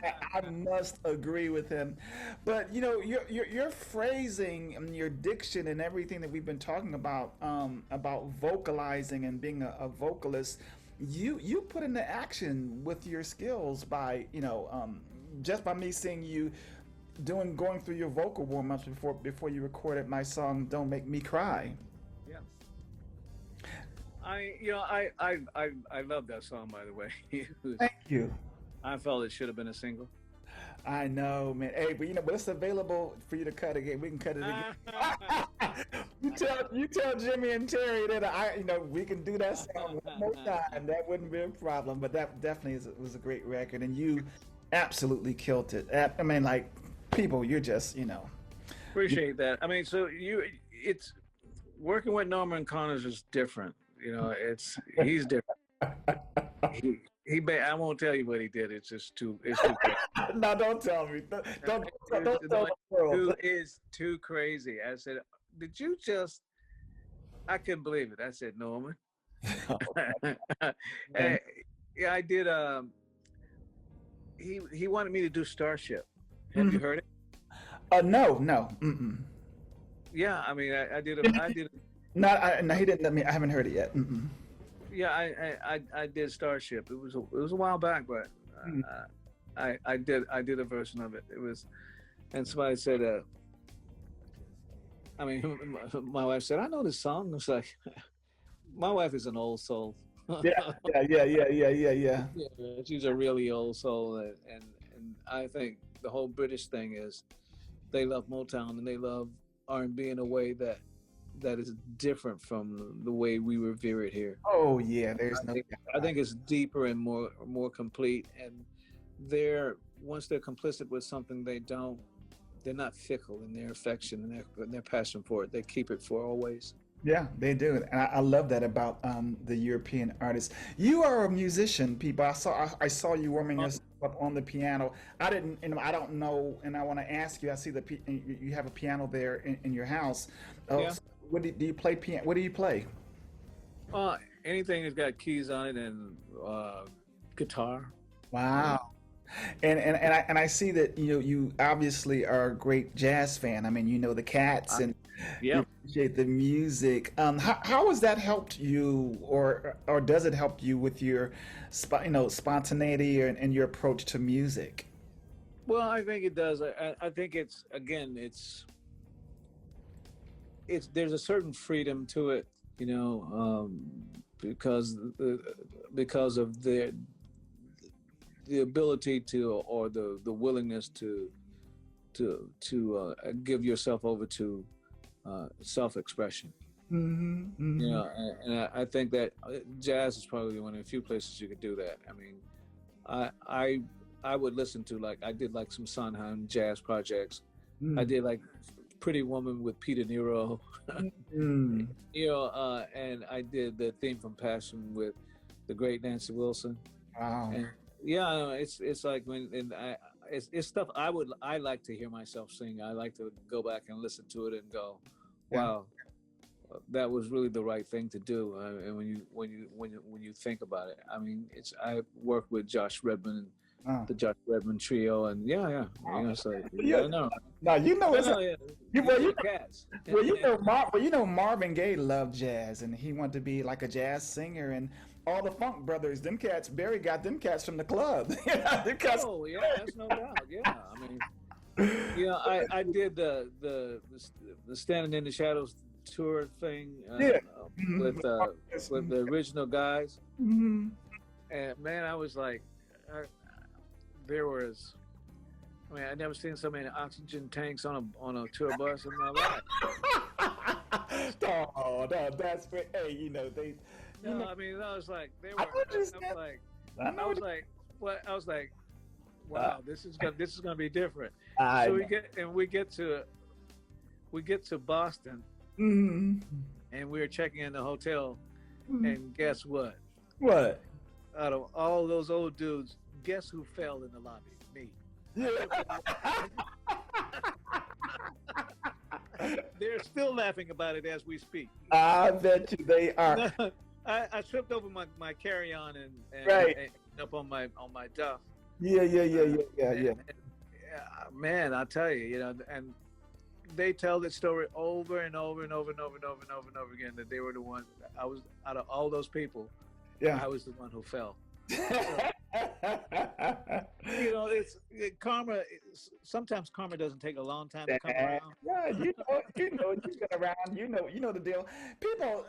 S2: must agree with him. But your phrasing and your diction and everything that we've been talking about vocalizing and being a vocalist, you put into action with your skills by just by me seeing you going through your vocal warm-ups before you recorded my song "Don't Make Me Cry."
S3: I love that song, by the way.
S2: Thank you.
S3: I felt it should have been a single.
S2: I know, man. Hey, but it's available for you to cut again. We can cut it again. you tell Jimmy and Terry that we can do that song one more time. That wouldn't be a problem. But that definitely was a great record, and you absolutely killed it. I mean, like, people, you're just
S3: Appreciate that. I mean, so it's working with Norman Connors is different. He's different. I won't tell you what he did. It's too crazy.
S2: No, don't tell me. Don't tell the world.
S3: It's too crazy. I said, did you just? I couldn't believe it. I said, Norman. Yeah, I did. He wanted me to do Starship. Have you heard it?
S2: No. Mm-mm.
S3: Yeah, I mean, I did.
S2: No, he didn't let me. I haven't heard it yet. Mm-mm.
S3: Yeah, I did Starship. It was a while back, but I did a version of it. It was, and somebody said, I mean, my wife said, I know this song. I was like, my wife is an old soul.
S2: Yeah.
S3: Yeah, she's a really old soul, and I think the whole British thing is they love Motown and they love R&B in a way that is different from the way we revere it here.
S2: Oh yeah,
S3: I think it's deeper and more complete, and once they're complicit with something, they're not fickle in their affection and their passion for it. They keep it for always.
S2: Yeah, they do, and I love that about the European artists. You are a musician, people. I saw you warming yourself up on the piano. I don't know, and I want to ask you. I see you have a piano there in your house.
S3: Yeah.
S2: So do you play piano? What do you play?
S3: Anything that's got keys on it and guitar.
S2: Wow. And I see that you obviously are a great jazz fan. I mean, you know the Cats and you appreciate the music. How has that helped you, or does it help you with your spontaneity and your approach to music?
S3: Well, I think it does. I think there's a certain freedom to it, because of the ability to, or the willingness to give yourself over to self-expression.
S2: Mm-hmm, mm-hmm.
S3: And I think that jazz is probably one of the few places you could do that. I mean, I would listen to, I did some Sondheim jazz projects.
S2: Mm.
S3: I did Pretty Woman with Peter Nero.
S2: Mm.
S3: And I did the theme from Passion with the great Nancy Wilson.
S2: Wow.
S3: And yeah, it's like it's stuff I like to hear myself sing. I like to go back and listen to it and go, wow, that was really the right thing to do. And when you think about it, I mean, I worked with Josh Redman, the Josh Redman Trio, and no.
S2: Now
S3: Cats.
S2: Marvin Gaye loved jazz, and he wanted to be like a jazz singer, and all the Funk Brothers, them cats, Barry got them cats from the club.
S3: Them cats. Oh yeah, that's no doubt. Yeah, I mean, I did the Standing in the Shadows tour thing with the original guys,
S2: Mm-hmm.
S3: and man, I was like, I'd never seen so many oxygen tanks on a tour bus in my life.
S2: Oh, no, that's great. Hey, they.
S3: I mean, I was like, wow, this is gonna be different. So we get to Boston,
S2: mm-hmm.
S3: and we were checking in the hotel,
S2: Mm-hmm.
S3: and guess what?
S2: What?
S3: Out of all those old dudes, guess who fell in the lobby? Me.
S2: Yeah.
S3: They're still laughing about it as we speak.
S2: I bet you they are.
S3: I tripped over my carry-on and up on my duff.
S2: Yeah.
S3: Man, I tell you, and they tell that story over and over and over and over and over and over and over again, that they were the one. I was, out of all those people, I was the one who fell. Karma. Sometimes karma doesn't take a long time to come around.
S2: Yeah, you've been around. You know the deal. People,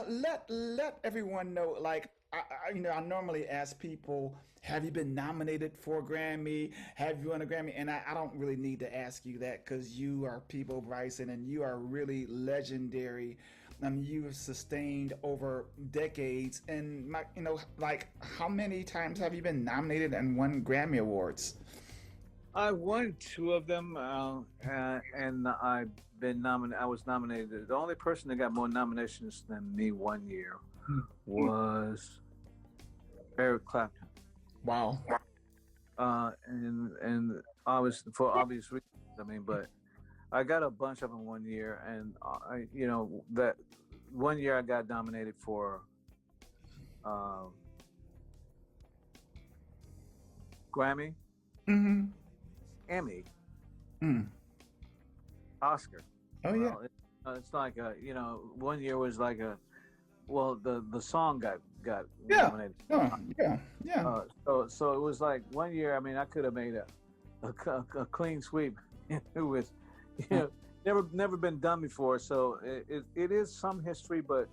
S2: let everyone know. I normally ask people, have you been nominated for a Grammy? Have you won a Grammy? And I don't really need to ask you that, because you are Peabo Bryson and you are really legendary. You have sustained over decades, and how many times have you been nominated and won Grammy Awards?
S3: I won two of them, and I've been nominated. I was nominated. The only person that got more nominations than me one year was Eric Clapton.
S2: Wow.
S3: And obviously for obvious reasons. I mean, but I got a bunch of them one year, and that one year I got nominated for Grammy,
S2: Mm-hmm.
S3: Emmy,
S2: Mm.
S3: Oscar.
S2: Oh yeah.
S3: It's like one year was like the song got
S2: Yeah.
S3: nominated.
S2: Yeah.
S3: So it was like one year. I mean, I could have made a clean sweep with never been done before. So it is some history, but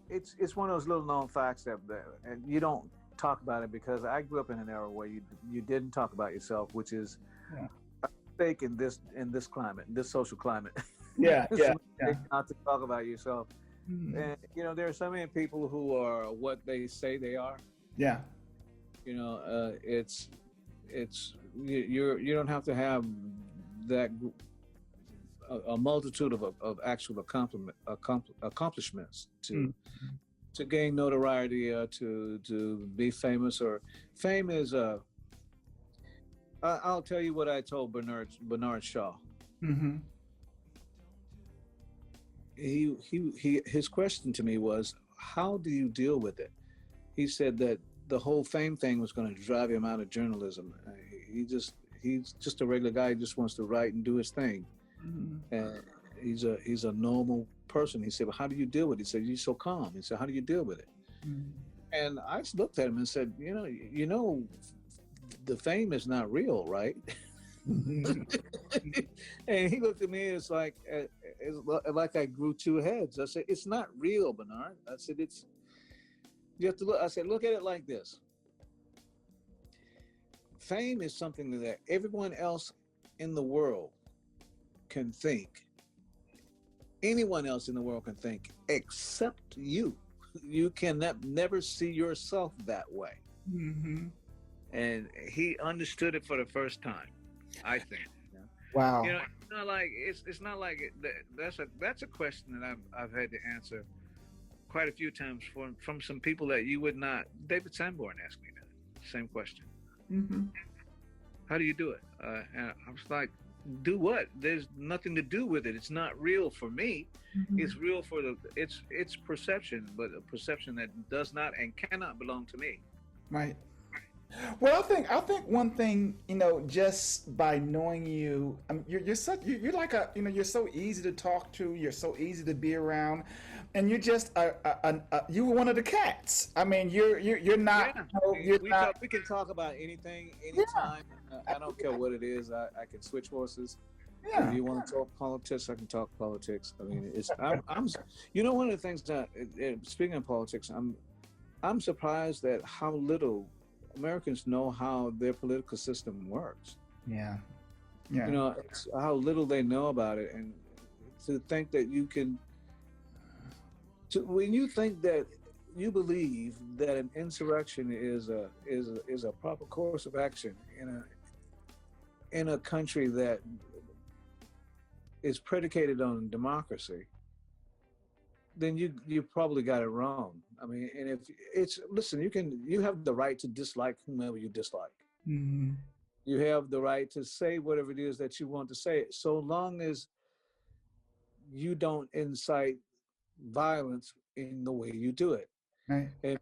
S3: it's one of those little known facts that and you don't talk about it, because I grew up in an era where you didn't talk about yourself, which is a mistake in this climate, this social climate.
S2: Yeah.
S3: Not to talk about yourself.
S2: Mm.
S3: And there are so many people who are what they say they are.
S2: Yeah.
S3: It's you don't have to have that a multitude of actual accomplishments to gain notoriety, to be famous. Or fame is I'll tell you what I told Bernard Shaw.
S2: Mm-hmm.
S3: His question to me was, how do you deal with it? He said that the whole fame thing was going to drive him out of journalism. He's just a regular guy. He just wants to write and do his thing. Mm-hmm. And he's a normal person. He said, well, how do you deal with it? He said, you're so calm. He said, how do you deal with it? Mm-hmm. And I just looked at him and said, the fame is not real, right? And he looked at me, it's like I grew two heads. I said, it's not real, Bernard. I said, you have to look. I said, look at it like this. Fame is something that everyone else in the world can think. Anyone else in the world can think, except you. You can never see yourself that way. Mm-hmm. And he understood it for the first time, I think.
S2: Wow.
S3: It's not like it's not like that's a question that I've had to answer quite a few times from some people that you would not. David Sanborn asked me that same question. Mm-hmm. How do you do it? And I was like, do what? There's nothing to do with it. It's not real for me. Mm-hmm. It's real for it's perception, but a perception that does not and cannot belong to me.
S2: Right. Well, I think one thing, just by knowing you, you're so easy to talk to, you're so easy to be around, and you're just you were one of the cats. I mean, you're not.
S3: Yeah. We can talk about anything, anytime. Yeah. I don't care what it is. I can switch horses. Yeah. If you want to talk politics, I can talk politics. I mean, I'm one of the things that, speaking of politics, I'm surprised at how little Americans know how their political system works.
S2: Yeah.
S3: It's how little they know about it, and to think that you can. When you think that you believe that an insurrection is a proper course of action in a country that is predicated on democracy, then you probably got it wrong. I mean, and you have the right to dislike whomever you dislike. Mm-hmm. You have the right to say whatever it is that you want to say, so long as you don't incite violence in the way you do it. Right. And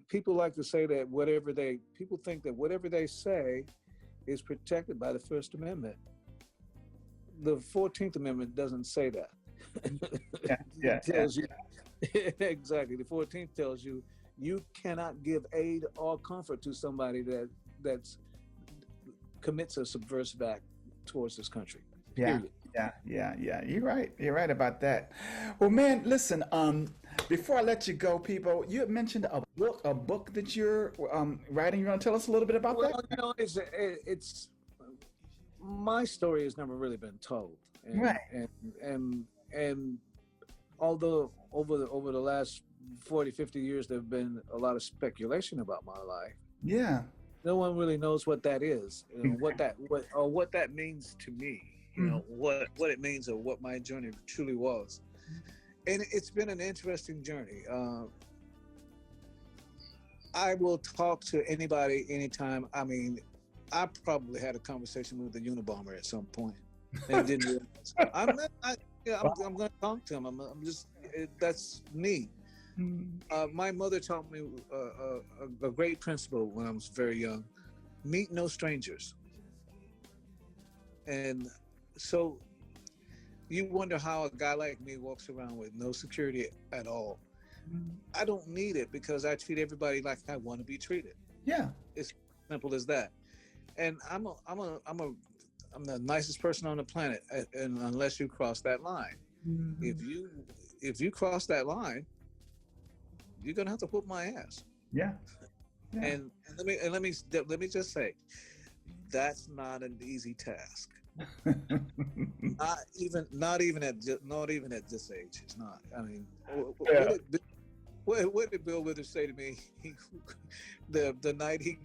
S3: people like to say that people think that whatever they say is protected by the First Amendment. The 14th Amendment doesn't say that. It tells you exactly. The 14th tells you cannot give aid or comfort to somebody that commits a subversive act towards this country. Period.
S2: Yeah. You're right about that. Well, man, listen. Before I let you go, Peabo, you had mentioned a book that you're writing. You want to tell us a little bit about that?
S3: Well, it's my story has never really been told, and although over the last 40, 50 years, there've been a lot of speculation about my life.
S2: Yeah.
S3: no one really knows what that is, what that means to me, what it means or what my journey truly was. And it's been an interesting journey. I will talk to anybody, anytime. I mean, I probably had a conversation with the Unabomber at some point and didn't realize. I'm going to talk to him. That's me. My mother taught me a great principle when I was very young: meet no strangers. And so you wonder how a guy like me walks around with no security at all. I don't need it because I treat everybody like I want to be treated.
S2: Yeah,
S3: it's simple as that. And I'm the nicest person on the planet, and unless you cross that line. If you cross that line, you're gonna have to whoop my ass.
S2: Yeah.
S3: And let me just say, that's not an easy task. not even at this age. It's not. I mean, what did Bill Withers say to me? The night he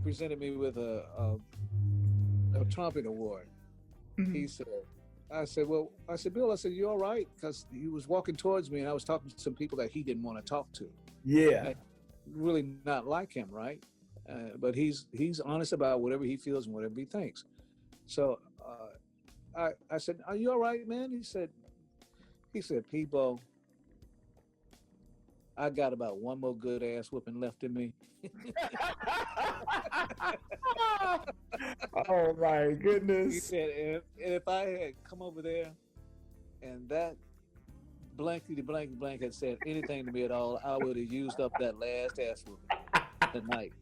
S3: presented me with a trumpet award. He said, I said, Bill, you all right? Because he was walking towards me and I was talking to some people that he didn't want to talk to.
S2: Yeah.
S3: Really not like him, right? But he's honest about whatever he feels and whatever he thinks. So I said, are you all right, man? He said, Peabo, I got about one more good ass whooping left in me.
S2: Oh my goodness.
S3: He said, if I had come over there and that blankety blank had said anything to me at all, I would have used up that last ass whooping tonight.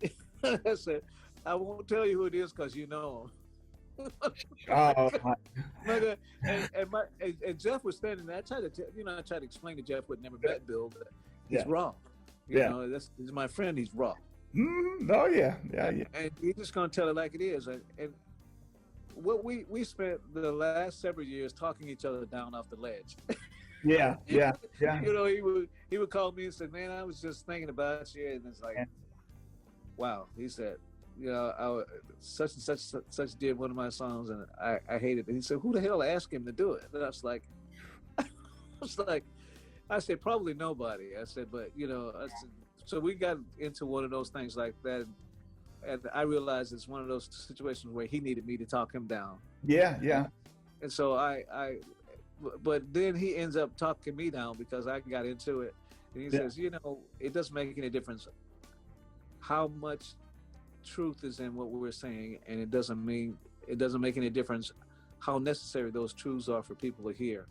S3: I said, I won't tell you who it is because you know him.
S2: Oh
S3: my. And Jeff was standing there. I tried to explain to Jeff who had never met Bill that he's raw. You know, he's my friend. He's raw.
S2: Oh yeah.
S3: And he's just gonna tell it like it is. And what we spent the last several years talking each other down off the ledge.
S2: Yeah.
S3: You know, he would call me and say, "Man, I was just thinking about you," and it's like, wow. He said, you know, such and such did one of my songs, and I hated it. He said, "Who the hell asked him to do it?" And I was like, I said, probably nobody. I said, but you know, so we got into one of those things like that, and I realized it's one of those situations where he needed me to talk him down.
S2: Yeah.
S3: And so but then he ends up talking me down because I got into it, and he says, you know, it doesn't make any difference how much truth is in what we're saying, and it doesn't make any difference how necessary those truths are for people to hear.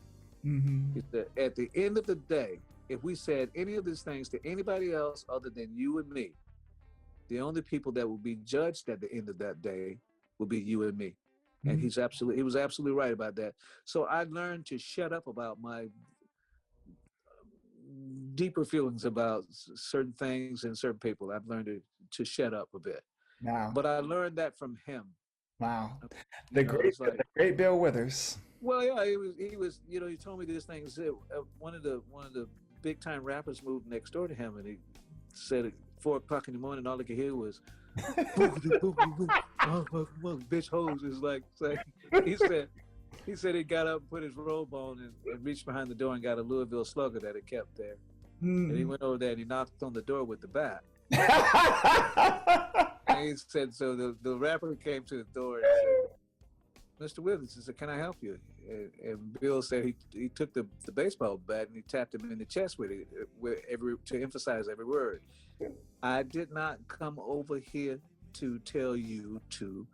S3: At the end of the day, if we said any of these things to anybody else other than you and me, the only people that will be judged at the end of that day will be you and me. And he was absolutely right about that. So I learned to shut up about my deeper feelings about certain things and certain people. I've learned to shut up a bit.
S2: Wow.
S3: But I learned that from him.
S2: Wow. The great Bill Withers.
S3: Well, yeah, he was, you know, he told me these things. One of the big time rappers moved next door to him, and he said at 4 o'clock in the morning, all I could hear was, bitch hoes. Is like he said he got up and put his robe on and reached behind the door and got a Louisville Slugger that he kept there. And he went over there and he knocked on the door with the bat. And he said, so the rapper came to the door and said, Mr. Withers, he said, can I help you? And Bill said he took the baseball bat and he tapped him in the chest with it, to emphasize every word. I did not come over here to tell you to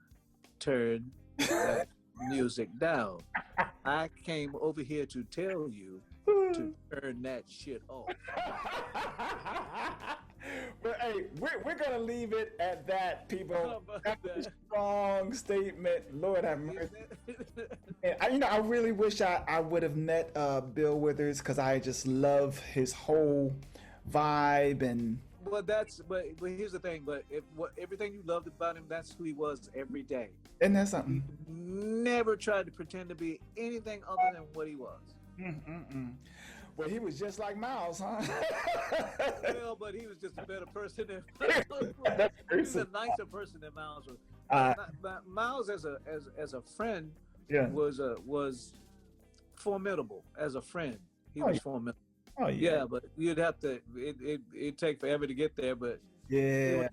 S3: turn that music down. I came over here to tell you to turn that shit off.
S2: But hey, we're gonna leave it at that, people. That's a strong statement. Lord have mercy. And I really wish I would have met Bill Withers because I just love his whole vibe and.
S3: Well, but here's the thing. But everything you loved about him, that's who he was every day.
S2: Isn't that something?
S3: He never tried to pretend to be anything other than what he was.
S2: Well, he was just like Miles, huh?
S3: Well, but he was just a better person than he was a nicer person than Miles was. Miles as a friend was formidable as a friend. He was formidable.
S2: Oh
S3: yeah, but you'd have to. It'd take forever to get there, but it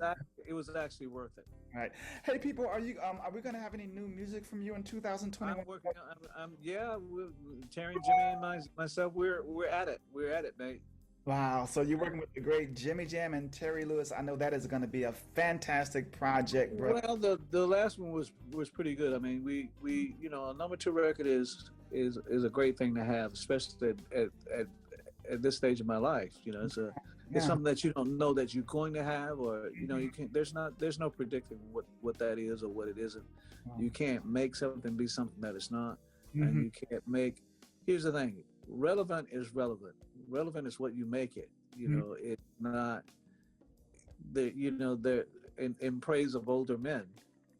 S3: was actually worth it.
S2: All right. Hey, people, are we gonna have any new music from you in 2021?
S3: I'm working. Terry, Jimmy, and myself. We're at it. We're at it, mate.
S2: Wow. So you're working with the great Jimmy Jam and Terry Lewis. I know that is going to be a fantastic project, bro.
S3: Well, the last one was pretty good. I mean, we a number 2 record is a great thing to have, especially at this stage of my life. It's something that you don't know that you're going to have, or you can't. There's no predicting what that is or what it isn't. You can't make something be something that it's not, and you can't make. Here's the thing: relevant is relevant. Relevant is what you make it. It's not the in praise of older men.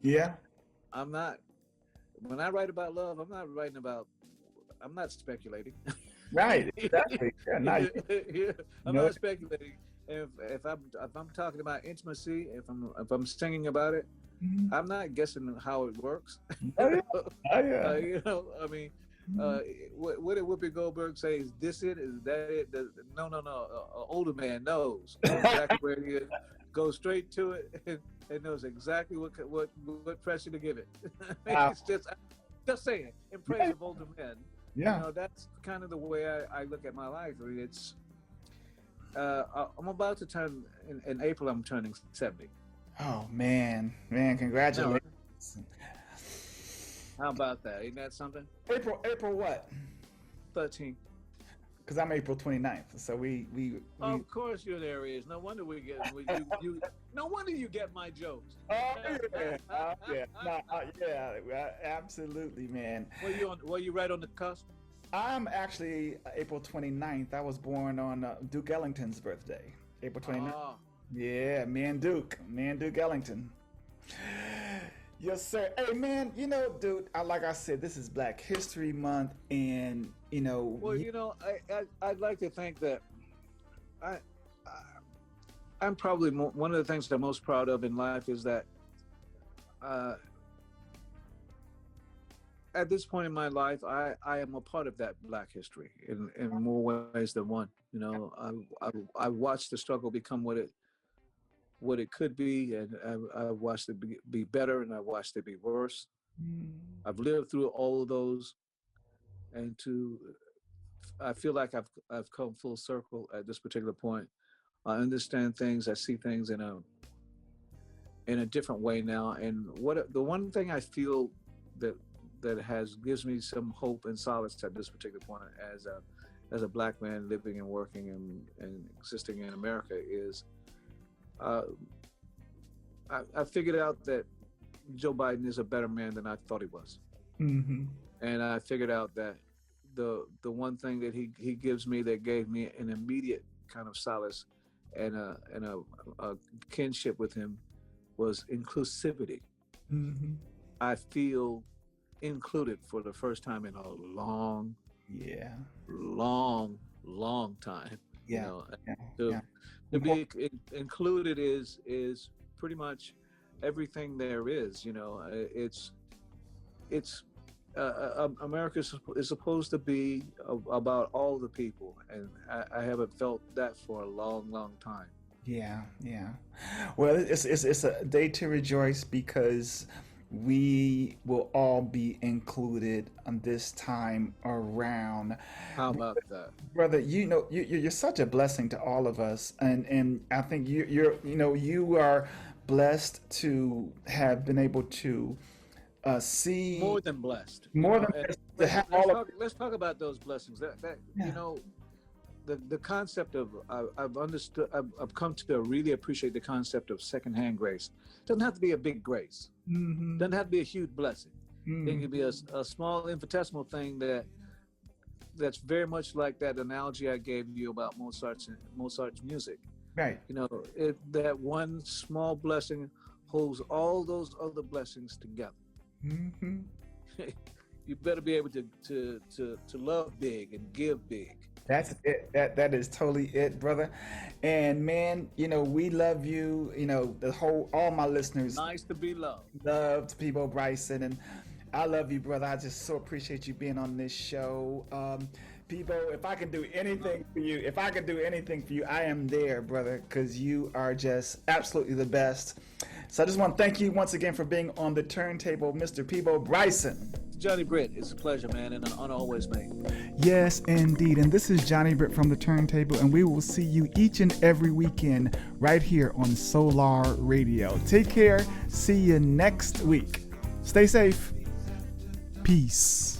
S2: Yeah.
S3: I'm not. When I write about love, I'm not speculating.
S2: Right. Exactly. Yeah, nice.
S3: I'm not speculating. If I'm talking about intimacy, if I'm singing about it, I'm not guessing how it works.
S2: Oh, yeah.
S3: I mean, what did Whoopi Goldberg say? Is this it? Is that it? No. An older man knows exactly where he is. Goes straight to it and knows exactly what pressure to give it. It's just saying, in praise of older men.
S2: Yeah.
S3: That's kind of the way I look at my life. I mean, it's I'm about to turn in April. I'm turning 70.
S2: Oh man, congratulations.
S3: How about that? Ain't that something?
S2: April what?
S3: 13.
S2: Because I'm April 29th. So we
S3: Of course you're there. Is no wonder we get you. No wonder you get my jokes.
S2: Yeah, absolutely, man.
S3: Were you right on the cusp?
S2: I'm actually April 29th. I was born on Duke Ellington's birthday, April 29th.
S3: Oh.
S2: Yeah, me and Duke Ellington. Yes, sir. Hey, man, dude, like I said, this is Black History Month, and
S3: Well, I'd like to think that I'm probably one of the things that I'm most proud of in life is that at this point in my life, I am a part of that Black history in more ways than one. I watched the struggle become what it could be, and I watched it be better, and I watched it be worse. I've lived through all of those, and I feel like I've come full circle at this particular point. I understand things. I see things in a different way now. And the one thing I feel that gives me some hope and solace at this particular point as a Black man living and working and existing in America is I figured out that Joe Biden is a better man than I thought he was. And I figured out that the one thing that he gives me that gave me an immediate kind of solace and a kinship with him was inclusivity. I feel included for the first time in a long time. To be included is pretty much everything there is. It's America is supposed to be about all the people, and I haven't felt that for a long time.
S2: Yeah. Well, it's a day to rejoice because we will all be included on this time around.
S3: How about that,
S2: brother? You're such a blessing to all of us, and I think you are blessed to have been able to see
S3: more than blessed. Let's talk about those blessings. The concept of I've come to really appreciate the concept of secondhand grace. It doesn't have to be a big grace. Doesn't have to be a huge blessing. It can be a small infinitesimal thing that's very much like that analogy I gave you about Mozart's music.
S2: Right.
S3: That one small blessing holds all those other blessings together. You better be able to love big and give big.
S2: That's it. That is totally it, brother. And man, we love you. All my listeners
S3: Nice to be loved.
S2: loved Peabo Bryson, and I love you, brother. I just so appreciate you being on this show. Peabo, if I can do anything for you, I am there, brother, because you are just absolutely the best. So I just want to thank you once again for being on the turntable, Mr. Peabo Bryson.
S3: Johnny Britt, it's a pleasure, man, and an honor always, man.
S2: Yes, indeed. And this is Johnny Britt from the Turntable, and we will see you each and every weekend right here on Solar Radio. Take care. See you next week. Stay safe. Peace.